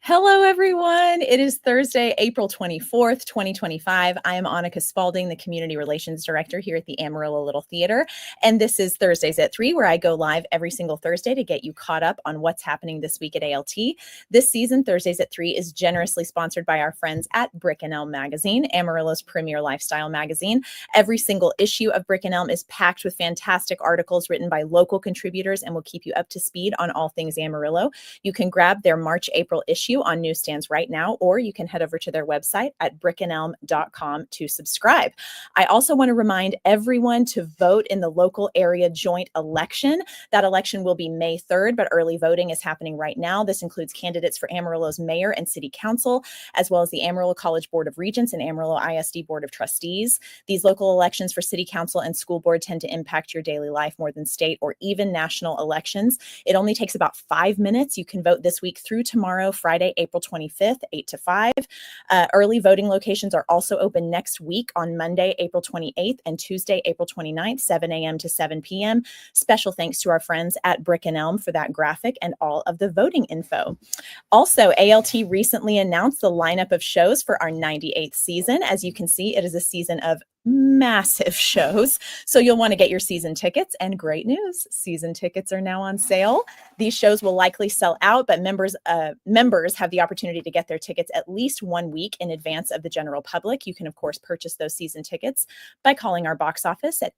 Hello, everyone. It is Thursday, April 24th, 2025. I am Annika Spalding, the Community Relations Director here at the Amarillo Little Theater. And this is Thursdays at 3, where I go live every single Thursday to get you caught up on what's happening this week at ALT. This season, Thursdays at 3 is generously sponsored by our friends at Brick and Elm Magazine, Amarillo's premier lifestyle magazine. Every single issue of Brick and Elm is packed with fantastic articles written by local contributors and will keep you up to speed on all things Amarillo. You can grab their March-April issue on newsstands right now, or you can head over to their website at brickandelm.com to subscribe. I also want to remind everyone to vote in the local area joint election. That election will be May 3rd, but early voting is happening right now. This includes candidates for Amarillo's mayor and city council, as well as the Amarillo College Board of Regents and Amarillo ISD Board of Trustees. These local elections for city council and school board tend to impact your daily life more than state or even national elections. It only takes about 5 minutes. You can vote this week through tomorrow, Friday, April 25th, 8 to 5. Early voting locations are also open next week on Monday, April 28th and Tuesday, April 29th, 7 a.m. to 7 p.m. Special thanks to our friends at Brick and Elm for that graphic and all of the voting info. Also, ALT recently announced the lineup of shows for our 98th season. As you can see, it is a season of massive shows. So you'll want to get your season tickets, and great news, season tickets are now on sale. These shows will likely sell out, but members have the opportunity to get their tickets at least 1 week in advance of the general public. You can, of course, purchase those season tickets by calling our box office at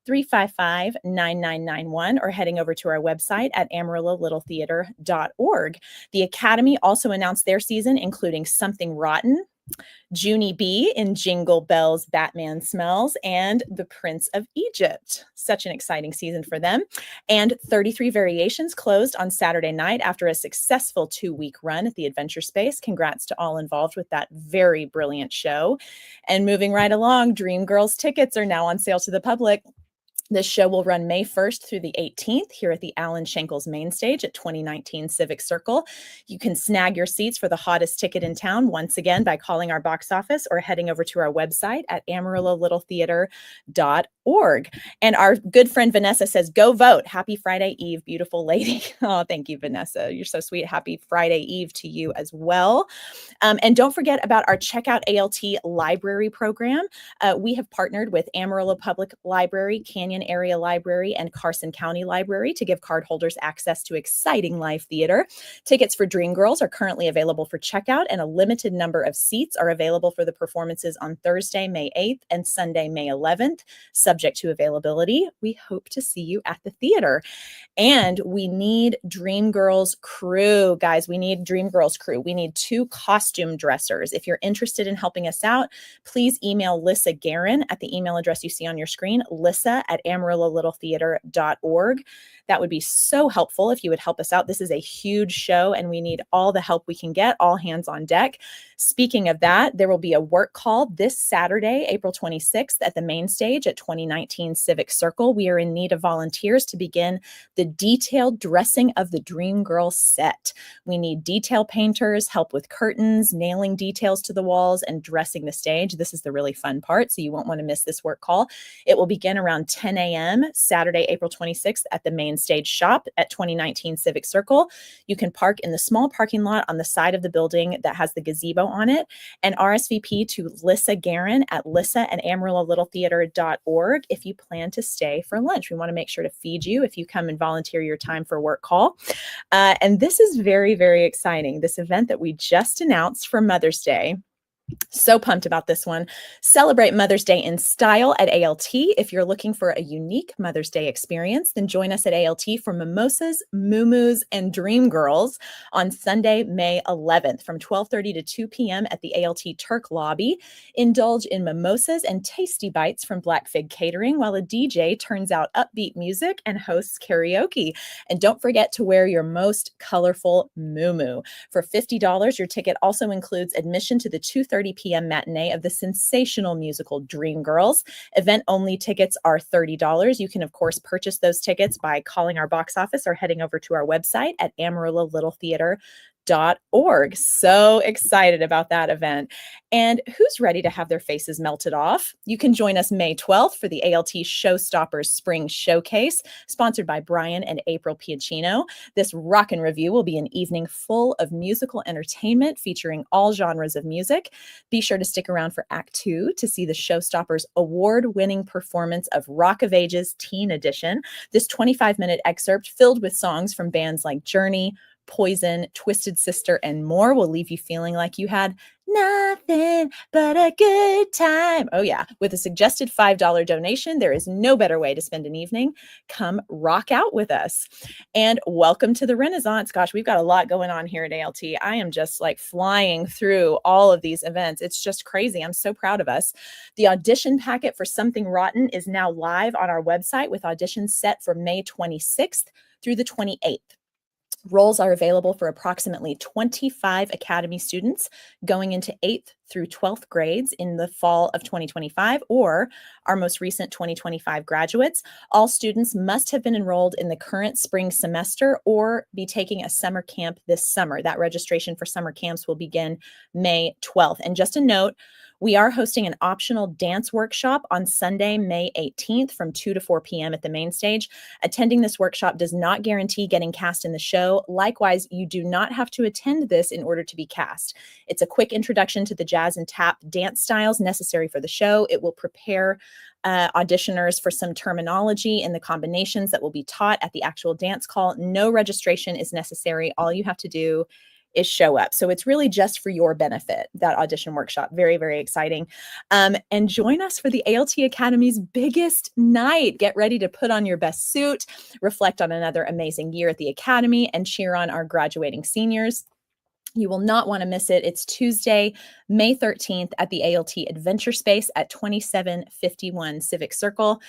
806-355-9991 or heading over to our website at amarillolittletheater.org. The Academy also announced their season, including Something Rotten, Junie B in Jingle Bells, Batman Smells, and The Prince of Egypt. Such an exciting season for them. And 33 Variations closed on Saturday night after a successful 2-week run at the Adventure Space. Congrats to all involved with that very brilliant show. And moving right along, Dreamgirls tickets are now on sale to the public. This show will run May 1st through the 18th here at the Alan Schenkel's main stage at 2019 Civic Circle. You can snag your seats for the hottest ticket in town once again by calling our box office or heading over to our website at amarillolittletheater.org. And our good friend Vanessa says, go vote. Happy Friday Eve, beautiful lady. Oh, thank you, Vanessa. You're so sweet. Happy Friday Eve to you as well. And don't forget about our Checkout ALT library program. We have partnered with Amarillo Public Library, Canyon Area Library, and Carson County Library to give cardholders access to exciting live theater. Tickets for Dreamgirls are currently available for checkout, and a limited number of seats are available for the performances on Thursday, May 8th and Sunday, May 11th, subject to availability. We hope to see you at the theater. And we need Dreamgirls crew. Guys, we need Dreamgirls crew. We need 2 costume dressers. If you're interested in helping us out, please email Lissa Guerin at the email address you see on your screen, lissa@amarillolittletheater.org. That would be so helpful if you would help us out. This is a huge show and we need all the help we can get, all hands on deck. Speaking of that, there will be a work call this Saturday, April 26th at the main stage at 2019 Civic Circle. We are in need of volunteers to begin the detailed dressing of the Dreamgirl set. We need detail painters, help with curtains, nailing details to the walls, and dressing the stage. This is the really fun part, so you won't want to miss this work call. It will begin around 10 a.m. Saturday, April 26th at the main stage shop at 2019 Civic Circle. You can park in the small parking lot on the side of the building that has the gazebo on it, and RSVP to Lissa Guerin at lissa@amarillolittletheater.org if you plan to stay for lunch. We want to make sure to feed you if you come and volunteer your time for work call. And this is very, very exciting. This event that we just announced for Mother's Day. So pumped about this one. Celebrate Mother's Day in style at ALT. If you're looking for a unique Mother's Day experience, then join us at ALT for mimosas, moo-moos, and Dreamgirls on Sunday, May 11th from 12:30 to 2 p.m. at the ALT Turk lobby. Indulge in mimosas and tasty bites from Black Fig Catering while a DJ turns out upbeat music and hosts karaoke. And don't forget to wear your most colorful moo-moo. For $50, your ticket also includes admission to the 2:30 p.m. matinee of the sensational musical Dreamgirls. Event-only tickets are $30. You can, of course, purchase those tickets by calling our box office or heading over to our website at amarillolittletheater.org. ALT.org. So excited about that event. And who's ready to have their faces melted off? You can join us May 12th for the ALT Showstoppers Spring Showcase, sponsored by Brian and April Piacino. This Rockin' Review will be an evening full of musical entertainment featuring all genres of music. Be sure to stick around for Act 2 to see the Showstoppers award-winning performance of Rock of Ages Teen Edition. This 25-minute excerpt filled with songs from bands like Journey, Poison, Twisted Sister, and more will leave you feeling like you had nothing but a good time. Oh yeah, with a suggested $5 donation, there is no better way to spend an evening. Come rock out with us. And welcome to the Renaissance. Gosh, we've got a lot going on here at ALT. I am just like flying through all of these events. It's just crazy. I'm so proud of us. The audition packet for Something Rotten is now live on our website with auditions set for May 26th through the 28th. Roles are available for approximately 25 Academy students going into 8th through 12th grades in the fall of 2025, or our most recent 2025 graduates. All students must have been enrolled in the current spring semester or be taking a summer camp this summer. That registration for summer camps will begin May 12th. And just a note, we are hosting an optional dance workshop on Sunday, May 18th from 2 to 4 p.m. at the main stage. Attending this workshop does not guarantee getting cast in the show. Likewise, you do not have to attend this in order to be cast. It's a quick introduction to the jazz and tap dance styles necessary for the show. It will prepare auditioners for some terminology and the combinations that will be taught at the actual dance call. No registration is necessary. All you have to do is show up. So it's really just for your benefit, that audition workshop. Very, very exciting. And join us for the ALT Academy's biggest night. Get ready to put on your best suit, reflect on another amazing year at the Academy, and cheer on our graduating seniors. You will not want to miss it. It's Tuesday, May 13th at the ALT Adventure Space at 2751 Civic Circle.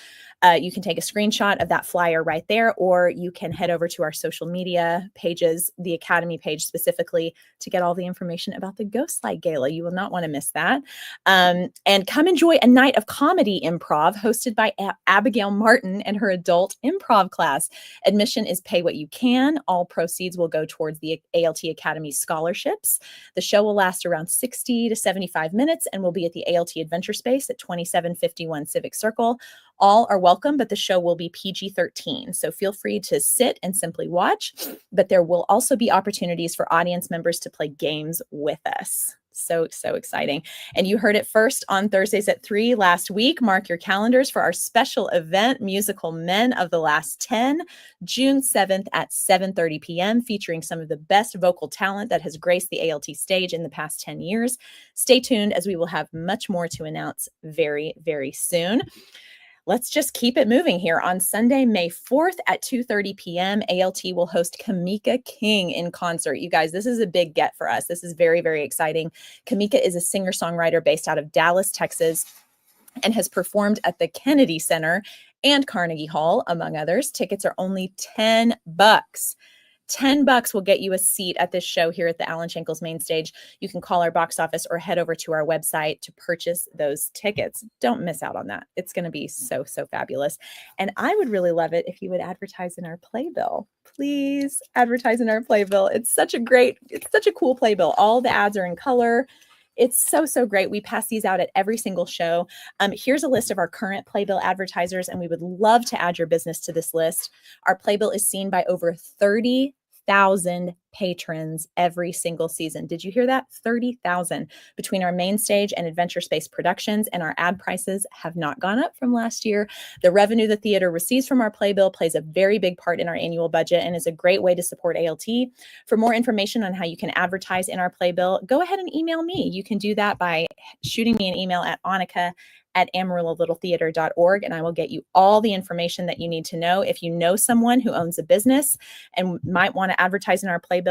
You can take a screenshot of that flyer right there, or you can head over to our social media pages, the Academy page specifically, to get all the information about the Ghostlight Gala. You will not want to miss that. And come enjoy a night of comedy improv hosted by Abigail Martin and her adult improv class. Admission is pay what you can. All proceeds will go towards the ALT Academy scholarships. The show will last around 60 to 75 minutes and will be at the ALT Adventure Space at 2751 Civic Circle. All are welcome, but the show will be PG-13. So feel free to sit and simply watch, but there will also be opportunities for audience members to play games with us. So exciting. And you heard it first on Thursdays at 3 last week. Mark your calendars for our special event, Musical Men of the Last 10, June 7th at 7:30 p.m., featuring some of the best vocal talent that has graced the ALT stage in the past 10 years. Stay tuned, as we will have much more to announce very, very soon. Let's just keep it moving here. On Sunday, May 4th at 2:30 p.m., ALT will host Kamika King in concert. You guys, this is a big get for us. This is very, very exciting. Kamika is a singer-songwriter based out of Dallas, Texas, and has performed at the Kennedy Center and Carnegie Hall, among others. Tickets are only $10. $10 will get you a seat at this show here at the Allen Shankles main stage. You can call our box office or head over to our website to purchase those tickets. Don't miss out on that. It's going to be so fabulous. And I would really love it if you would advertise in our playbill. Please advertise in our playbill. It's such a cool playbill. All the ads are in color. It's so great. We pass these out at every single show. Here's a list of our current playbill advertisers, and we would love to add your business to this list. Our playbill is seen by over 30,000 patrons every single season. Did you hear that? 30,000 between our main stage and Adventure Space productions, and our ad prices have not gone up from last year. The revenue the theater receives from our playbill plays a very big part in our annual budget and is a great way to support ALT. For more information on how you can advertise in our playbill, go ahead and email me. You can do that by shooting me an email at Annika@AmarilloLittleTheater.org, and I will get you all the information that you need to know. If you know someone who owns a business and might want to advertise in our playbill,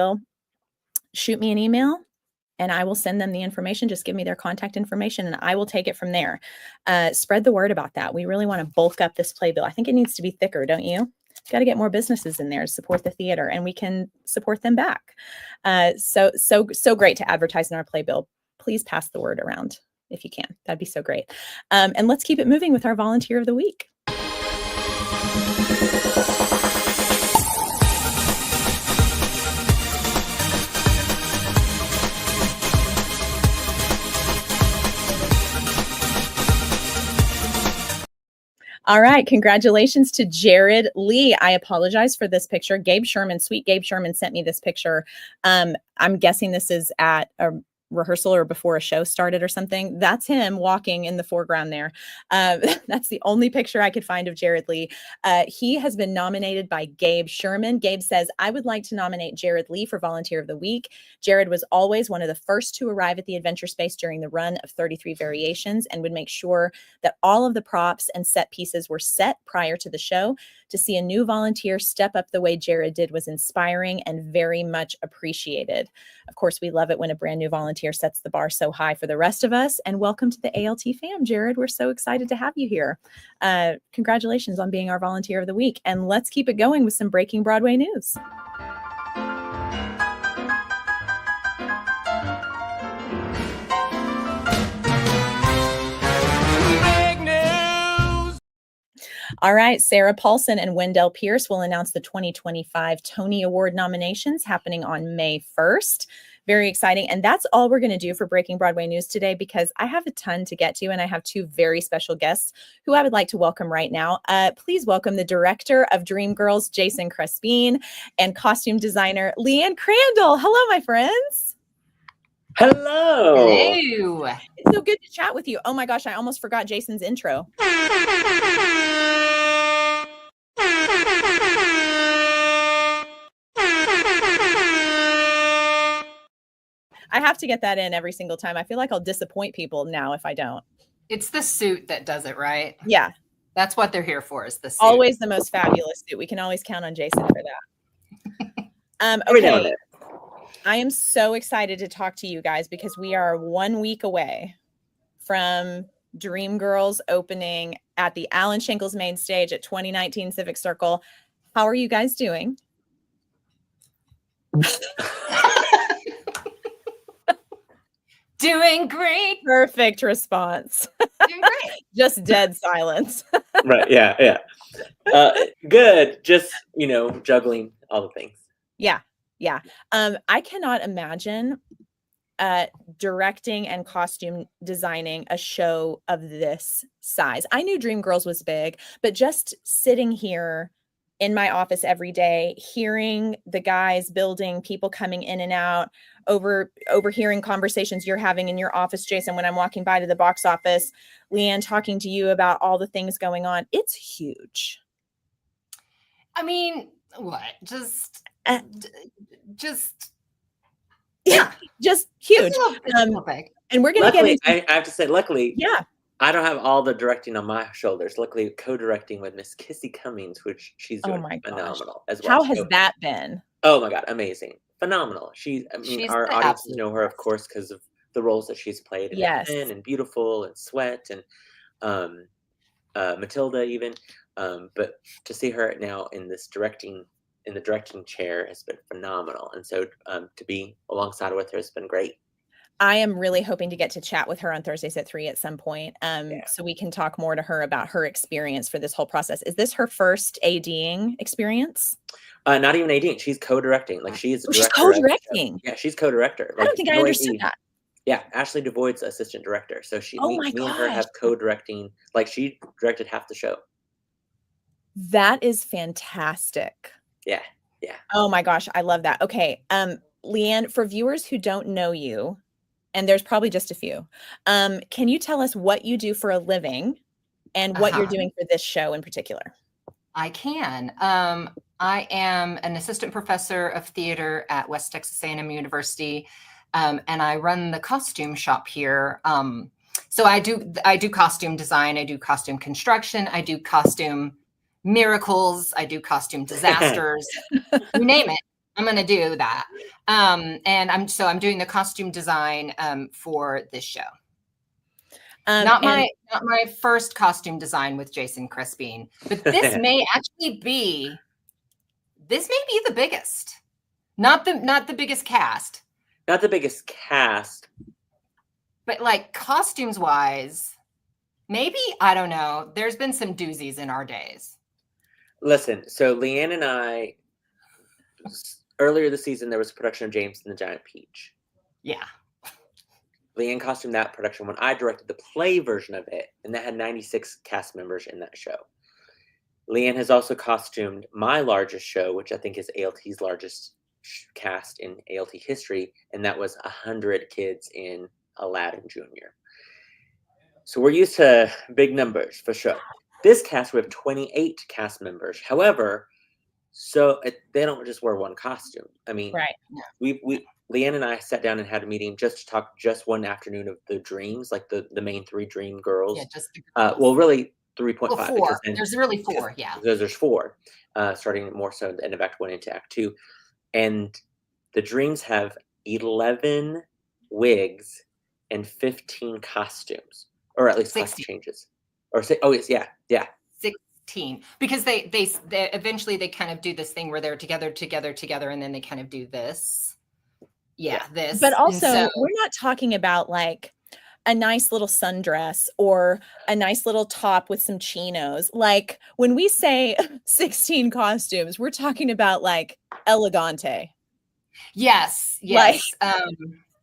shoot me an email and I will send them the information. Just give me their contact information and I will take it from there. Spread the word about that. We really want to bulk up this playbill. I think it needs to be thicker, don't you? Got to get more businesses in there to support the theater, and we can support them back. So great to advertise in our playbill. Please pass the word around if you can. That'd be so great. And let's keep it moving with our volunteer of the week. All right. Congratulations to Jared Leigh. I apologize for this picture. Sweet Gabe Sherman sent me this picture. I'm guessing this is at a rehearsal or before a show started or something. That's him walking in the foreground there. That's the only picture I could find of Jared Leigh. He has been nominated by Gabe Sherman. Gabe says, I would like to nominate Jared Leigh for Volunteer of the Week. Jared was always one of the first to arrive at the Adventure Space during the run of 33 Variations and would make sure that all of the props and set pieces were set prior to the show. To see a new volunteer step up the way Jared did was inspiring and very much appreciated. Of course, we love it when a brand new volunteer sets the bar so high for the rest of us. And welcome to the ALT fam, Jared. We're so excited to have you here. Congratulations on being our Volunteer of the Week. And let's keep it going with some breaking Broadway news. All right, Sarah Paulson and Wendell Pierce will announce the 2025 Tony Award nominations happening on May 1st. Very exciting. And that's all we're going to do for Breaking Broadway News today, because I have a ton to get to, and I have two very special guests who I would like to welcome right now. Please welcome the director of Dreamgirls, Jason Crespin, and costume designer, Leigh Crandall. Hello, my friends. Hello. Hello. It's so good to chat with you. Oh my gosh, I almost forgot Jason's intro. I have to get that in every single time. I feel like I'll disappoint people now if I don't. It's the suit that does it, right? Yeah. That's what they're here for, is the suit. Always the most fabulous suit. We can always count on Jason for that. Okay. I am so excited to talk to you guys because we are 1 week away from Dreamgirls opening at the Alan Shankles main stage at 2019 Civic Circle. How are you guys doing? Doing great. Perfect response. Doing great. Just dead silence. Right. Yeah. Good. Just, juggling all the things. Yeah. I cannot imagine directing and costume designing a show of this size. I knew Dreamgirls was big, but just sitting here in my office every day, hearing the guys building, people coming in and out, overhearing conversations you're having in your office, Jason, when I'm walking by to the box office, Leanne talking to you about all the things going on. It's huge. I mean, what? Just huge. And we're going to get into... I have to say, luckily, yeah, I don't have all the directing on my shoulders. Luckily, co-directing with Miss Kissy Cummings, which she's doing phenomenal as well. How has that been? Oh my God, amazing. Phenomenal. She's our audiences know her, of course, because of the roles that she's played in X-Men and Beautiful and Sweat and Matilda even. But to see her now in the directing chair has been phenomenal. And so to be alongside with her has been great. I am really hoping to get to chat with her on Thursdays at 3 at some point. So we can talk more to her about her experience for this whole process. Is this her first ADing experience? Not even ADing. She's co-directing. Like she is a director. She's co-directing. Yeah, she's co-director. I don't think I understood that. Yeah, Ashley DeVoyd's assistant director. So me and her have co-directing. Like she directed half the show. That is fantastic. Yeah. Oh my gosh, I love that. Okay, Leanne, for viewers who don't know you, and there's probably just a few, can you tell us what you do for a living and what you're doing for this show in particular? I can. I am an assistant professor of theater at West Texas A&M University, and I run the costume shop here. So I do costume design, I do costume construction, I do costume miracles, I do costume disasters. You name it, I'm going to do that. And I'm doing the costume design for this show. Not my first costume design with Jason Crespin, but this may be the biggest. Not the biggest cast. Not the biggest cast. But like costumes wise, maybe, I don't know. There's been some doozies in our days. Listen, so Leanne and I, earlier this season, there was a production of James and the Giant Peach. Yeah. Leanne costumed that production when I directed the play version of it, and that had 96 cast members in that show. Leanne has also costumed my largest show, which I think is ALT's largest cast in ALT history, and that was 100 kids in Aladdin Jr. So we're used to big numbers for sure. This cast, we have 28 cast members. However, they don't just wear one costume. I mean, Leanne and I sat down and had a meeting just to talk just one afternoon of the dreams, like the main 3 dream girls. Yeah, just well, really 3.5. Well, 4. There's really 4, yeah. Because there's 4, starting more so at the end of Act 1 into Act 2. And the dreams have 11 wigs and 15 costumes, or at least 16. costume changes. Or say, oh, it's, yeah. 16. Because they eventually they kind of do this thing where they're together, and then they kind of do this. Yeah, this. But also, we're not talking about like a nice little sundress or a nice little top with some chinos. Like when we say 16 costumes, we're talking about like elegante. Yes. Like,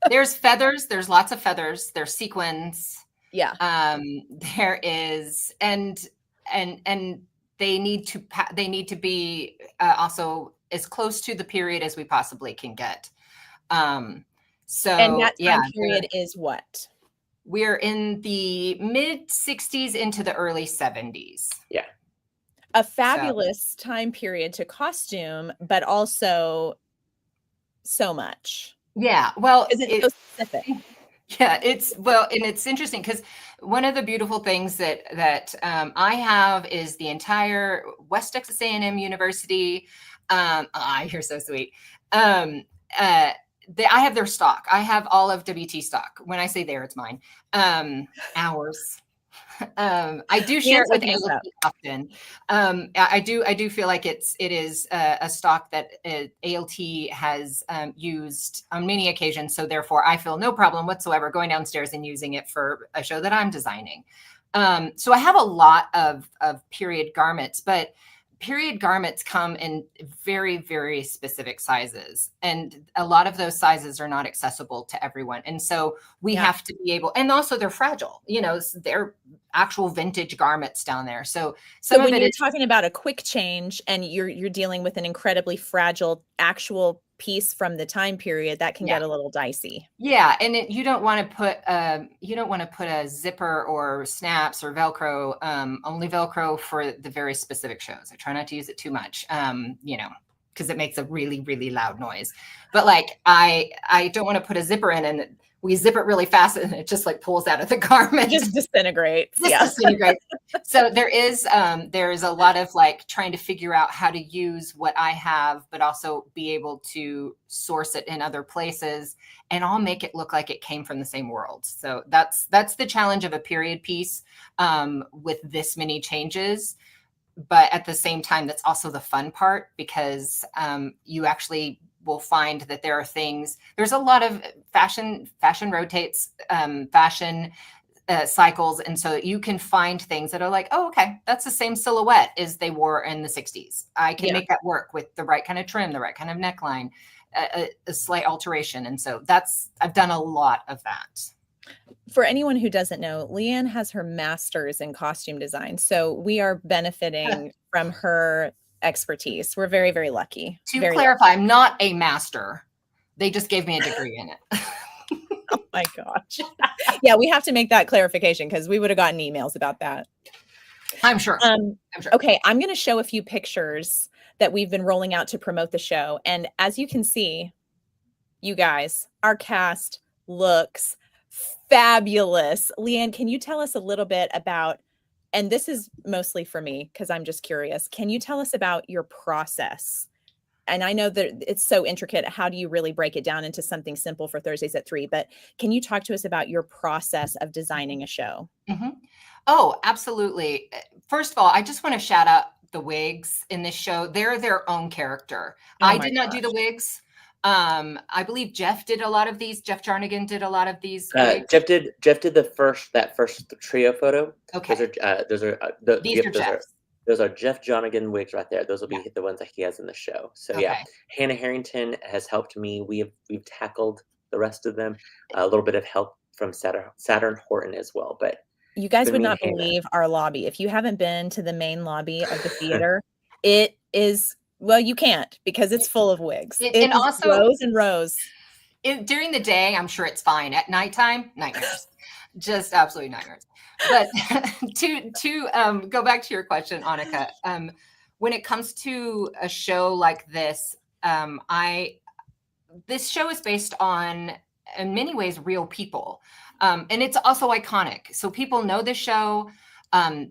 there's feathers. There's lots of feathers. There's sequins. Yeah. There is, and they need to be also as close to the period as we possibly can get. So and that time period is what? We're in the mid 60s into the early 70s. Yeah. A fabulous time period to costume, but also so much. Yeah. Well, it's so specific. Yeah, and it's interesting because one of the beautiful things that I have is the entire West Texas A&M University. You're so sweet. I have their stock. I have all of WT stock. When I say there, it's mine. Ours. I do share it with ALT often. I do feel like it is a stock that ALT has used on many occasions. So therefore, I feel no problem whatsoever going downstairs and using it for a show that I'm designing. So I have a lot of period garments, but period garments come in very, very specific sizes. And a lot of those sizes are not accessible to everyone. And so we have to be able, and also they're fragile, they're actual vintage garments down there. So when you're talking about a quick change and you're dealing with an incredibly fragile actual piece from the time period, that can get a little dicey. Yeah, and you don't want to put a zipper or snaps or Velcro. Only Velcro for the very specific shows. I try not to use it too much, because it makes a really, really loud noise. But like I don't want to put a zipper in and we zip it really fast and it just like pulls out of the garment. It just disintegrates. Disintegrates. So there is a lot of like trying to figure out how to use what I have, but also be able to source it in other places and all make it look like it came from the same world. So that's the challenge of a period piece with this many changes. But at the same time, that's also the fun part because you actually will find that there are things, there's a lot of fashion rotates, fashion cycles. And so you can find things that are like, oh, okay, that's the same silhouette as they wore in the 60s. I can make that work with the right kind of trim, the right kind of neckline, a slight alteration. And so I've done a lot of that. For anyone who doesn't know, Leanne has her master's in costume design. So we are benefiting from her expertise. We're very, very lucky. To clarify, I'm not a master. They just gave me a degree in it. Oh my gosh. Yeah, we have to make that clarification because we would have gotten emails about that. I'm sure. Okay, I'm going to show a few pictures that we've been rolling out to promote the show. And as you can see, you guys, our cast looks fabulous. Leanne, can you tell us a little bit about, and this is mostly for me because I'm just curious, can you tell us about your process? And I know that it's so intricate. How do you really break it down into something simple for Thursdays at 3? But can you talk to us about your process of designing a show? Mm-hmm. Oh, absolutely. First of all, I just want to shout out the wigs in this show. They're their own character. I did not do the wigs. I believe Jeff did a lot of these. Jeff Jarnigan did a lot of these. Jeff did that first trio photo. Okay. Those are Jeff Jarnigan wigs right there. Those will be the ones that he has in the show. So Hannah Harrington has helped me. We've tackled the rest of them. A little bit of help from Saturn Horton as well, but You guys would not believe our lobby. If you haven't been to the main lobby of the theater, it is, well, you can't because it's full of wigs. And also rows and rows. During the day, I'm sure it's fine. At nighttime, nightmares. Just absolutely nightmares. But to go back to your question, Annika, when it comes to a show like this, this show is based on, in many ways, real people. And it's also iconic. So people know the show.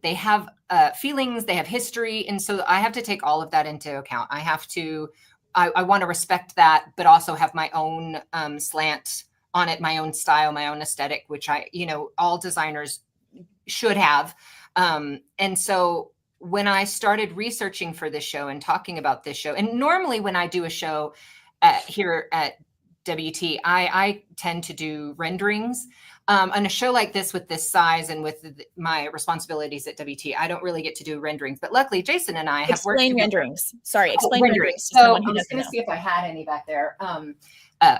They have feelings, they have history. And so I have to take all of that into account. I want to respect that, but also have my own slant on it, my own style, my own aesthetic, which all designers should have. And so when I started researching for this show and talking about this show, and normally when I do a show here at WT, I tend to do renderings. On a show like this with this size and with my responsibilities at WT, I don't really get to do renderings. But luckily, Jason and I have worked together. Renderings. Sorry, explain renderings. So I was going to see if I had any back there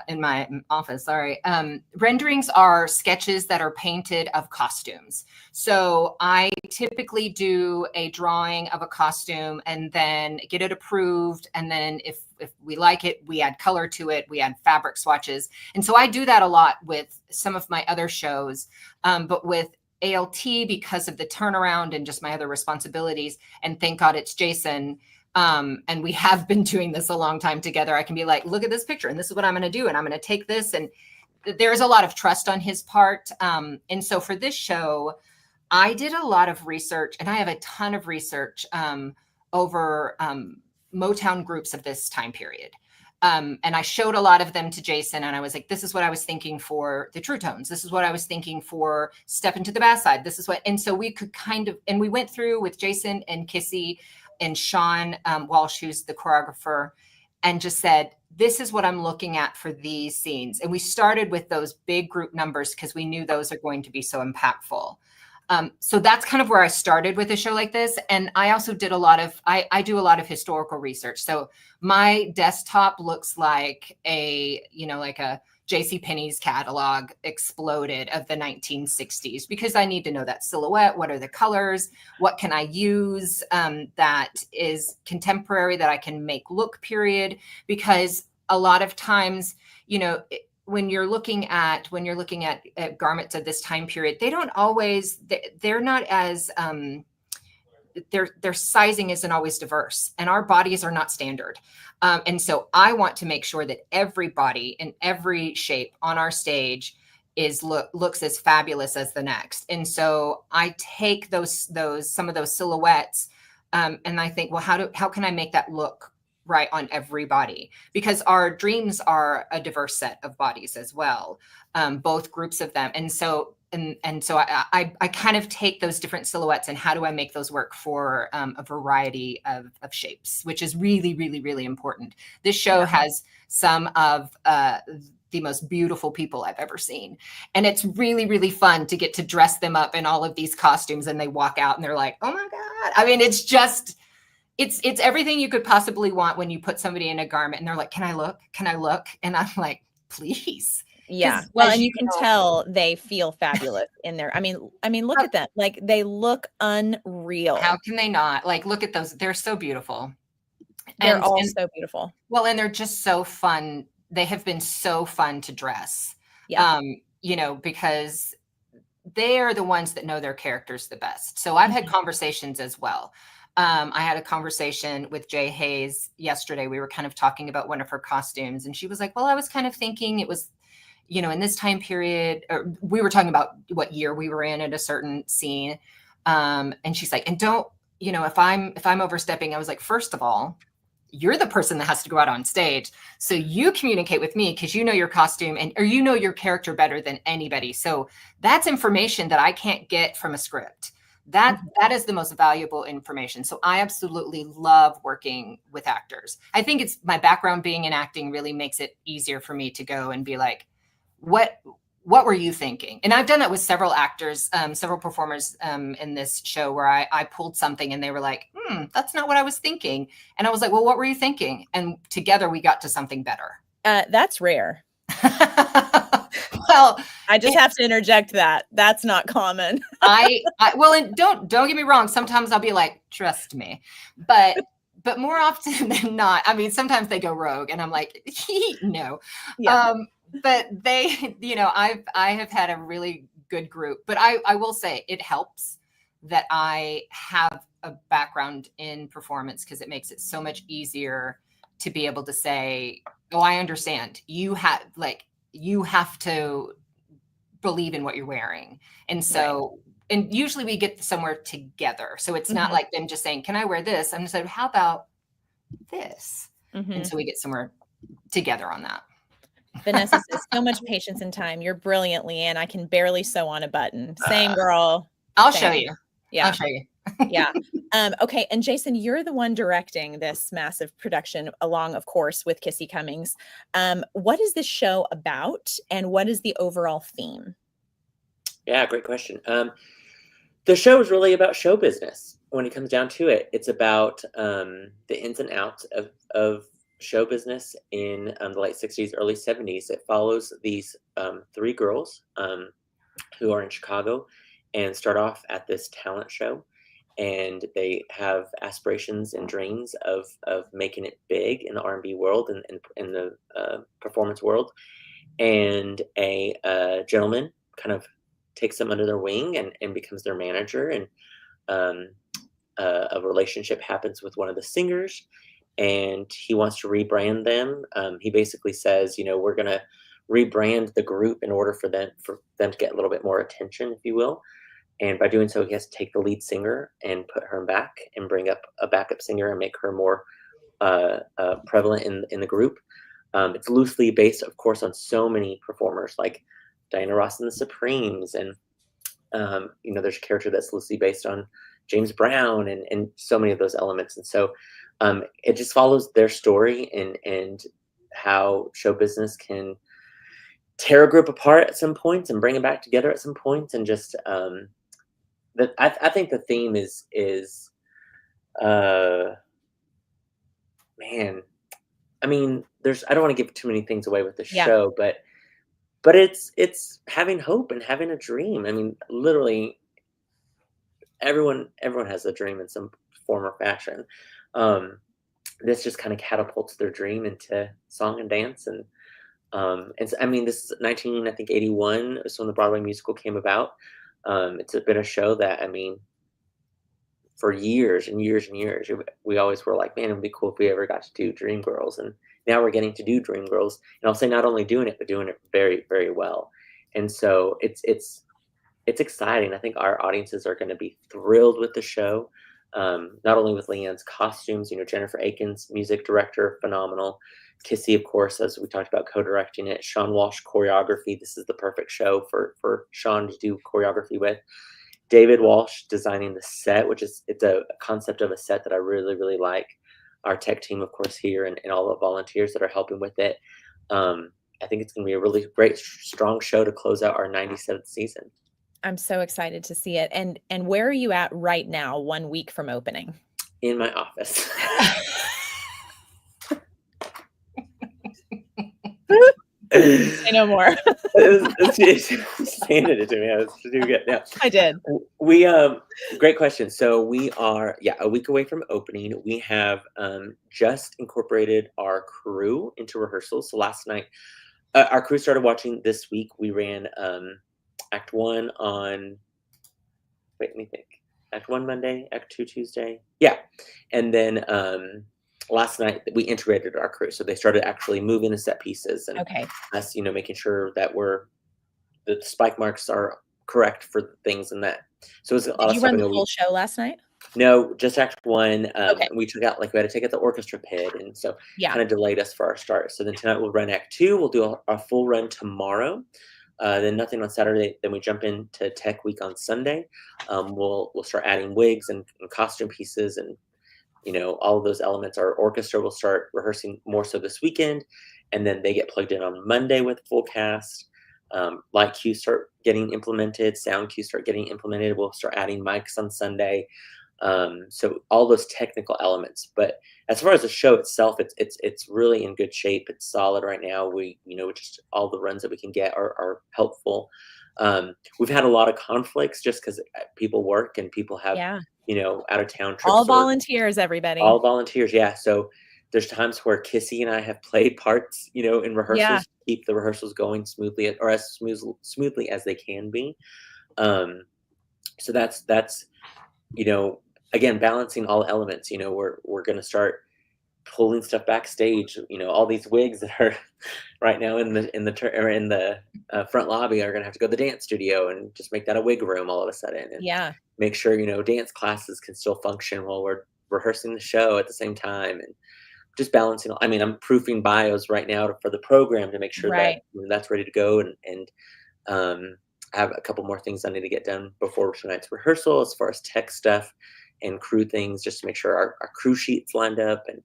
in my office. Sorry. Renderings are sketches that are painted of costumes. So I typically do a drawing of a costume and then get it approved. And then if we like it, we add color to it, we add fabric swatches. And so I do that a lot with some of my other shows. But with ALT, because of the turnaround and just my other responsibilities, and thank God it's Jason, and we have been doing this a long time together, I can be like, look at this picture and this is what I'm going to do. And I'm going to take this. And there's a lot of trust on his part. And so for this show, I did a lot of research, and I have a ton of research over Motown groups of this time period. And I showed a lot of them to Jason, and I was like, this is what I was thinking for the True Tones. This is what I was thinking for Step Into the Bass Side. This is what, and so we could and we went through with Jason and Kissy and Sean Walsh, who's the choreographer, and just said, this is what I'm looking at for these scenes. And we started with those big group numbers because we knew those are going to be so impactful. So that's kind of where I started with a show like this. And I also did I do a lot of historical research. So my desktop looks like a JCPenney's catalog exploded of the 1960s, because I need to know that silhouette. What are the colors? What can I use that is contemporary that I can make look period? Because a lot of times, when you're looking at garments of this time period, they're not as their sizing isn't always diverse, and our bodies are not standard. And so I want to make sure that every body in every shape on our stage looks as fabulous as the next. And so I take some of those silhouettes and I think, well, how can I make that look right on every body? Because our dreams are a diverse set of bodies as well, both groups of them. And so I kind of take those different silhouettes and how do I make those work for a variety of shapes, which is really, really, really important. This show has some of the most beautiful people I've ever seen. And it's really, really fun to get to dress them up in all of these costumes, and they walk out and they're like, oh my God. I mean, it's everything you could possibly want when you put somebody in a garment and they're like, can I look? Can I look? And I'm like, please. Yeah. Well, and you can tell they feel fabulous in there. I mean, look at them. Like, they look unreal. How can they not? Like, look at those. They're so beautiful. They're all so beautiful. Well, and they're just so fun. They have been so fun to dress. Yeah. Because they are the ones that know their characters the best. So I've had conversations as well. I had a conversation with Jay Hayes yesterday. We were kind of talking about one of her costumes, and she was like, well, I was kind of thinking it was, in this time period, or we were talking about what year we were in at a certain scene. And she's like, and don't, if I'm overstepping, I was like, first of all, you're the person that has to go out on stage. So you communicate with me because you know your costume or you know your character better than anybody. So that's information that I can't get from a script. That is the most valuable information. So I absolutely love working with actors. I think it's my background being in acting really makes it easier for me to go and be like, what were you thinking? And I've done that with several actors, several performers in this show where I pulled something and they were like, that's not what I was thinking. And I was like, well, what were you thinking? And together we got to something better. That's rare. Well, I just have to interject that. That's not common. Well, and don't get me wrong. Sometimes I'll be like, trust me. But more often than not, I mean, sometimes they go rogue and I'm like, no. Yeah. But they, I have had a really good group, but I will say it helps that I have a background in performance, because it makes it so much easier to be able to say, oh, I understand. You have to believe in what you're wearing. And so, and usually we get somewhere together. So it's not like them just saying, can I wear this? I'm just like, how about this? And so we get somewhere together on that. Vanessa says, so much patience and time. You're brilliant, Leanne. I can barely sew on a button. Same, girl. I'll show you. Yeah. I'll show you. Yeah. Okay. And Jason, you're the one directing this massive production along, of course, with Kissy Cummings. What is this show about, and what is the overall theme? Yeah, great question. The show is really about show business. When it comes down to it, it's about the ins and outs of show business in the late 60s, early 70s. It follows these 3 girls who are in Chicago and start off at this talent show. And they have aspirations and dreams of making it big in the R&B world and in the performance world. And a gentleman kind of takes them under their wing and becomes their manager. And a relationship happens with one of the singers, and he wants to rebrand them. He basically says, we're going to rebrand the group in order for them to get a little bit more attention, if you will. And by doing so, he has to take the lead singer and put her back and bring up a backup singer and make her more prevalent in the group. It's loosely based, of course, on so many performers like Diana Ross and the Supremes. And, there's a character that's loosely based on James Brown and so many of those elements. And so it just follows their story and how show business can tear a group apart at some points and bring it back together at some points. And just I think the theme is man, I mean, I don't want to give too many things away with the show, but it's having hope and having a dream. I mean, literally everyone has a dream in some form or fashion. This just kind of catapults their dream into song and dance. And so, I mean, this is 1981 is when the Broadway musical came about. It's been a show that, I mean, for years and years and years, we always were like, man, it'd be cool if we ever got to do Dreamgirls. And now we're getting to do Dreamgirls. And I'll say not only doing it, but doing it very, very well. And so it's exciting. I think our audiences are going to be thrilled with the show. Not only with Leanne's costumes, Jennifer Aiken's music director, phenomenal. Kissy, of course, as we talked about, co-directing it. Sean Walsh, choreography. This is the perfect show for Sean to do choreography with. David Walsh designing the set, it's a concept of a set that I really, really like. Our tech team, of course, here and all the volunteers that are helping with it. I think it's going to be a really great, strong show to close out our 97th season. I'm so excited to see it. And where are you at right now, 1 week from opening? In my office. Say no more. She handed it to me. I was doing good. Yeah, I did. We great question. So we are a week away from opening. We have just incorporated our crew into rehearsals. So last night, our crew started watching this week. We ran Act 1 on. Wait, let me think. Act 1 Monday, Act 2 Tuesday. Yeah, and then last night we integrated our crew, so they started actually moving the set pieces and us, making sure that the spike marks are correct for things and that. So it was a lot of stuff. Did you run the whole show last night? No, just Act 1. We took out, we had to take out the orchestra pit, and so kind of delayed us for our start. So then tonight we'll run Act 2. We'll do a full run tomorrow. Then nothing on Saturday. Then we jump into Tech Week on Sunday. We'll start adding wigs and costume pieces and all of those elements. Our orchestra will start rehearsing more so this weekend, and then they get plugged in on Monday with full cast. Light cues start getting implemented, sound cues start getting implemented. We'll start adding mics on Sunday. So all those technical elements, but as far as the show itself, it's really in good shape. It's solid right now. We, just all the runs that we can get are helpful. We've had a lot of conflicts just because people work and people have, out of town trips. All volunteers, everybody. All volunteers, yeah. So there's times where Kissy and I have played parts, in rehearsals to keep the rehearsals going smoothly or as smoothly as they can be. So that's again, balancing all elements. We're going to start pulling stuff backstage. All these wigs that are right now in the front lobby are going to have to go to the dance studio and just make that a wig room all of a sudden. And make sure dance classes can still function while we're rehearsing the show at the same time, and just balancing. I mean, I'm proofing bios right now for the program to make sure that that's ready to go, and I have a couple more things I need to get done before tonight's rehearsal as far as tech stuff and crew things, just to make sure our crew sheets lined up. And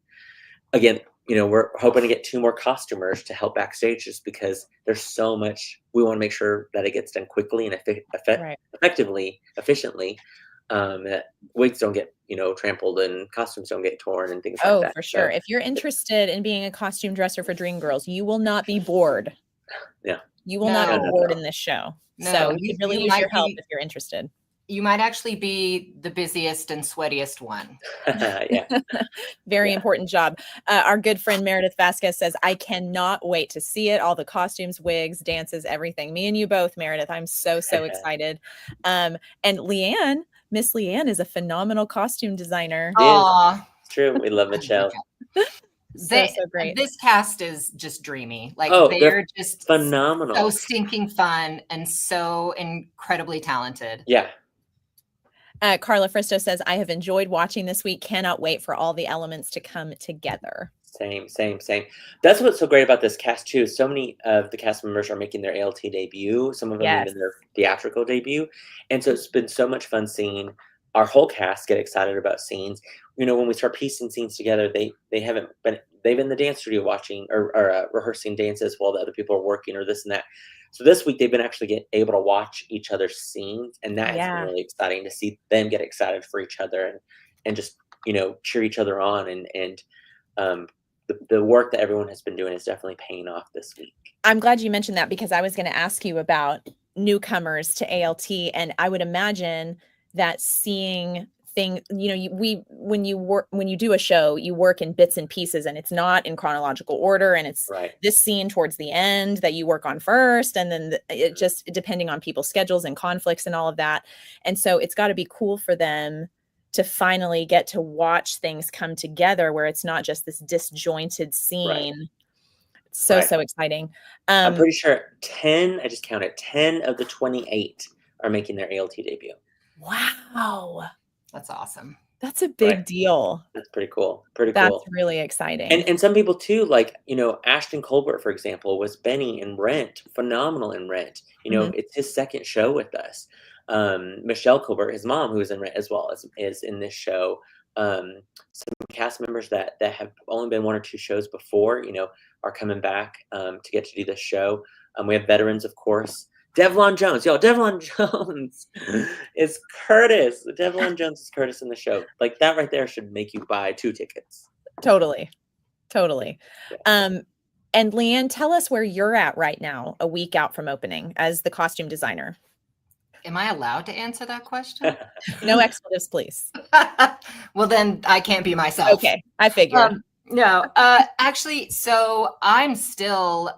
again, we're hoping to get 2 more costumers to help backstage, just because there's so much. We want to make sure that it gets done quickly and effectively, efficiently, that wigs don't get, trampled and costumes don't get torn and things like that. Oh, for sure. So, if you're interested in being a costume dresser for Dreamgirls, you will not be bored. Yeah. You will not be bored in this show. No, so you could really use your help if you're interested. You might actually be the busiest and sweatiest one. Very important job. Our good friend Meredith Vasquez says, I cannot wait to see it. All the costumes, wigs, dances, everything. Me and you both, Meredith. I'm so excited. And Leanne, Miss Leanne is a phenomenal costume designer. Aww. It's true. We love Michelle. So great. This cast is just dreamy. Like they're just phenomenal. So stinking fun and so incredibly talented. Yeah. Carla Fristo says, I have enjoyed watching this week. Cannot wait for all the elements to come together. Same. That's what's so great about this cast too. So many of the cast members are making their ALT debut. Some of them even their theatrical debut. And so it's been so much fun seeing our whole cast get excited about scenes. When we start piecing scenes together, they've been in the dance studio watching or rehearsing dances while the other people are working or this and that. So this week they've been actually able to watch each other's scenes, and that has been really exciting to see them get excited for each other and just cheer each other on, and the work that everyone has been doing is definitely paying off this week. I'm glad you mentioned that, because I was going to ask you about newcomers to ALT, and I would imagine that seeing thing, when you do a show, you work in bits and pieces, and it's not in chronological order, and it's this scene towards the end that you work on first, and then it just depending on people's schedules and conflicts and all of that. And so it's got to be cool for them to finally get to watch things come together where it's not just this disjointed scene. So exciting. I'm pretty sure 10 of the 28 are making their ALT debut. Wow. That's awesome. That's a big deal. That's pretty cool. That's really exciting. And some people too, like, Ashton Colbert, for example, was Benny in Rent, phenomenal in Rent. It's his second show with us. Michelle Colbert, his mom, who is in Rent as well, is in this show. Some cast members that have only been 1 or 2 shows before, are coming back to get to do this show. We have veterans, of course. Devlon Jones. Devlon Jones is Curtis. Devlon Jones is Curtis in the show. Like, that right there should make you buy 2 tickets. Totally. And Leanne, tell us where you're at right now, a week out from opening as the costume designer. Am I allowed to answer that question? No expletives, please. Well, then I can't be myself. Okay, I figured. No, actually, so I'm still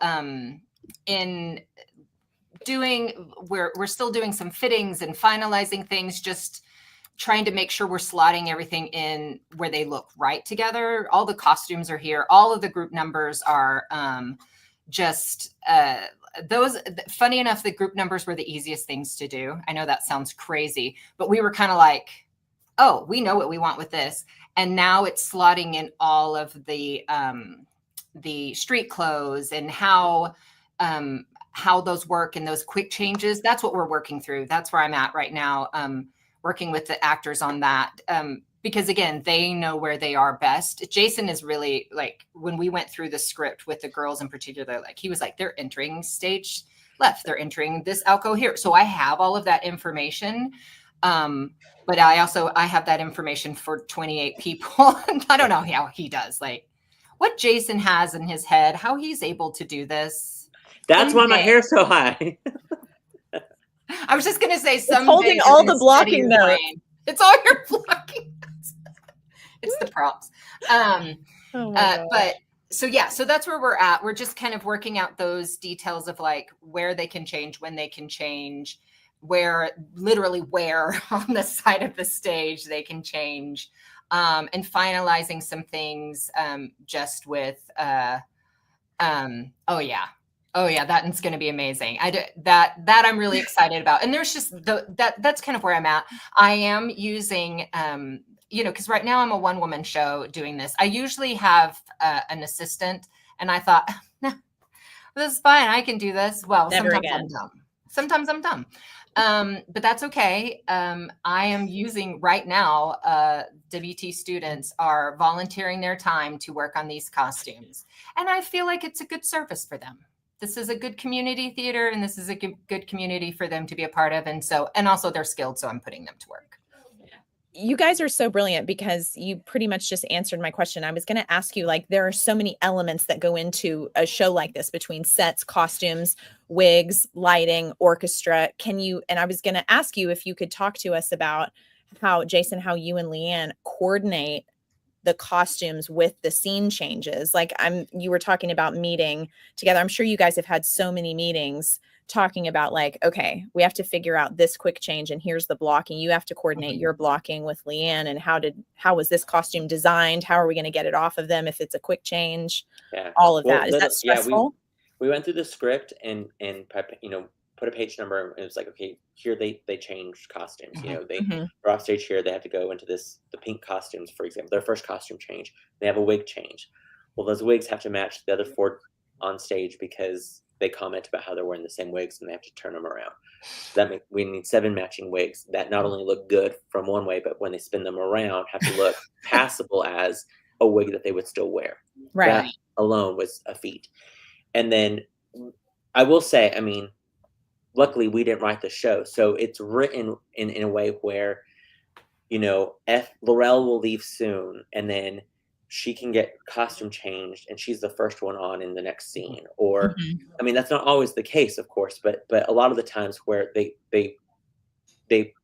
we're still doing some fittings and finalizing things, just trying to make sure we're slotting everything in where they look right together. All the costumes are here. All of the group numbers are those. Funny enough, the group numbers were the easiest things to do. I know that sounds crazy, but we were kind of like, oh, we know what we want with this. And now it's slotting in all of the street clothes and how those work and those quick changes. That's what we're working through. That's where I'm at right now, working with the actors on that. Because again, they know where they are best. Jason is really, like, when we went through the script with the girls in particular, like, he was like, they're entering stage left, they're entering this alcove here. So I have all of that information. But I have that information for 28 people. I don't know how he does, like what Jason has in his head, how he's able to do this. That's why my hair's so high. I was just going to say, it's holding all the blocking notes. It's all your blocking notes. It's the props. But so that's where we're at. We're just kind of working out those details of like where they can change, when they can change, literally where on the side of the stage they can change, and finalizing some things just with that one's going to be amazing. That I'm really excited about. And there's just that's kind of where I'm at. I am using, because right now I'm a one-woman show doing this. I usually have an assistant, and I thought, no, this is fine. I can do this. Well, sometimes I'm dumb. But that's okay. I am using right now, WT students are volunteering their time to work on these costumes. And I feel like it's a good service for them. This is a good community theater, and this is a good community for them to be a part of. And also they're skilled, so I'm putting them to work. You guys are so brilliant because you pretty much just answered my question. I was going to ask you, like, there are so many elements that go into a show like this between sets, costumes, wigs, lighting, orchestra. And I was going to ask you if you could talk to us about how you and Leanne coordinate the costumes with the scene changes. Like you were talking about meeting together. I'm sure you guys have had so many meetings talking about like, okay, we have to figure out this quick change and here's the blocking. You have to coordinate your blocking with Leanne and how was this costume designed? How are we going to get it off of them if it's a quick change? Yeah. All of that. Is that stressful? We went through the script and put a page number, and it was like, okay, here they changed costumes. They were off stage here, they have to go into the pink costumes, for example, their first costume change. They have a wig change. Well, those wigs have to match the other 4 on stage because they comment about how they're wearing the same wigs and they have to turn them around. So we need 7 matching wigs that not only look good from one way, but when they spin them around, have to look passable as a wig that they would still wear. Right. That alone was a feat. And then I will say, luckily we didn't write the show, so it's written in a way where, Laurel will leave soon, and then she can get costume changed, and she's the first one on in the next scene. Or, that's not always the case, of course, but a lot of the times where they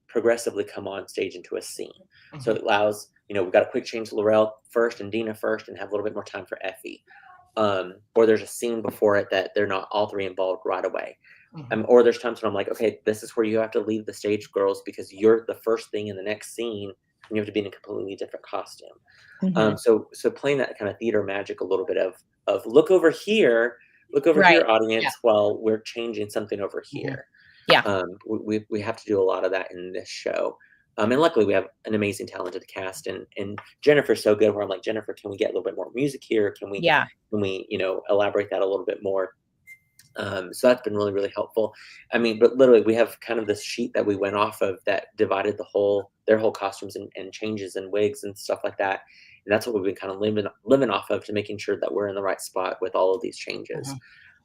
progressively come on stage into a scene. So it allows, we've got a quick change to Laurel first and Dina first, and have a little bit more time for Effie. Or there's a scene before it that they're not all 3 involved right away. Or there's times when I'm like, okay, this is where you have to leave the stage, girls, because you're the first thing in the next scene, and you have to be in a completely different costume. So playing that kind of theater magic, a little bit of look over here, here, audience, while we're changing something over here. Yeah. We have to do a lot of that in this show. And luckily we have an amazing talented cast, and Jennifer's so good where I'm like, Jennifer, can we get a little bit more music here? Can we elaborate that a little bit more? So that's been really, really helpful. But literally we have kind of this sheet that we went off of that divided their whole costumes and changes and wigs and stuff like that. And that's what we've been kind of living off of, to making sure that we're in the right spot with all of these changes.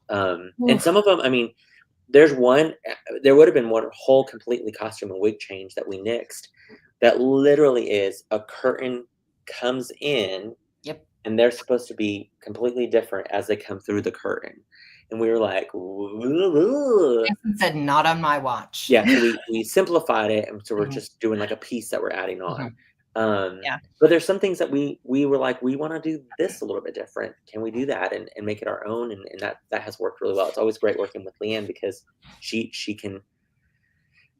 And some of them, there would have been one whole completely costume and wig change that we nixed that literally is a curtain comes in. Yep. And they're supposed to be completely different as they come through the curtain. And we were like, Jason said, not on my watch. Yeah, so we simplified it, and so we're just doing like a piece that we're adding on. But there's some things that we were like, we want to do this a little bit different. Can we do that and make it our own? And that has worked really well. It's always great working with Leanne because she can,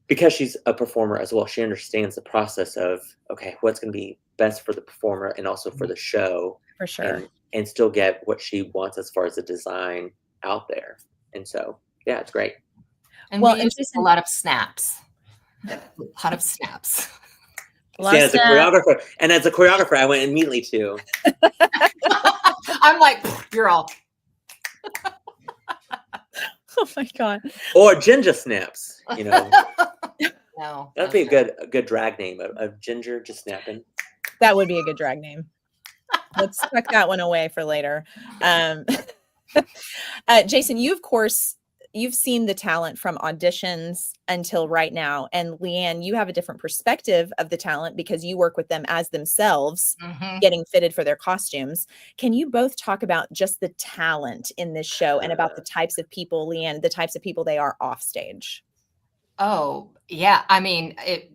because she's a performer as well, she understands the process of, okay, what's going to be best for the performer and also for the show. For sure. And still get what she wants as far as the design out there. And so it's great. And we use a lot of snaps. As a choreographer, I went immediately to I'm like, you're all oh my god. Or ginger snaps, No. That'd be a good drag name of Ginger just snapping. That would be a good drag name. Let's tuck that one away for later. Jason, you of course you've seen the talent from auditions until right now. And Leanne, you have a different perspective of the talent because you work with them as themselves, getting fitted for their costumes. Can you both talk about just the talent in this show and about the types of people, Leanne, the types of people they are off stage? Oh, yeah. I mean, I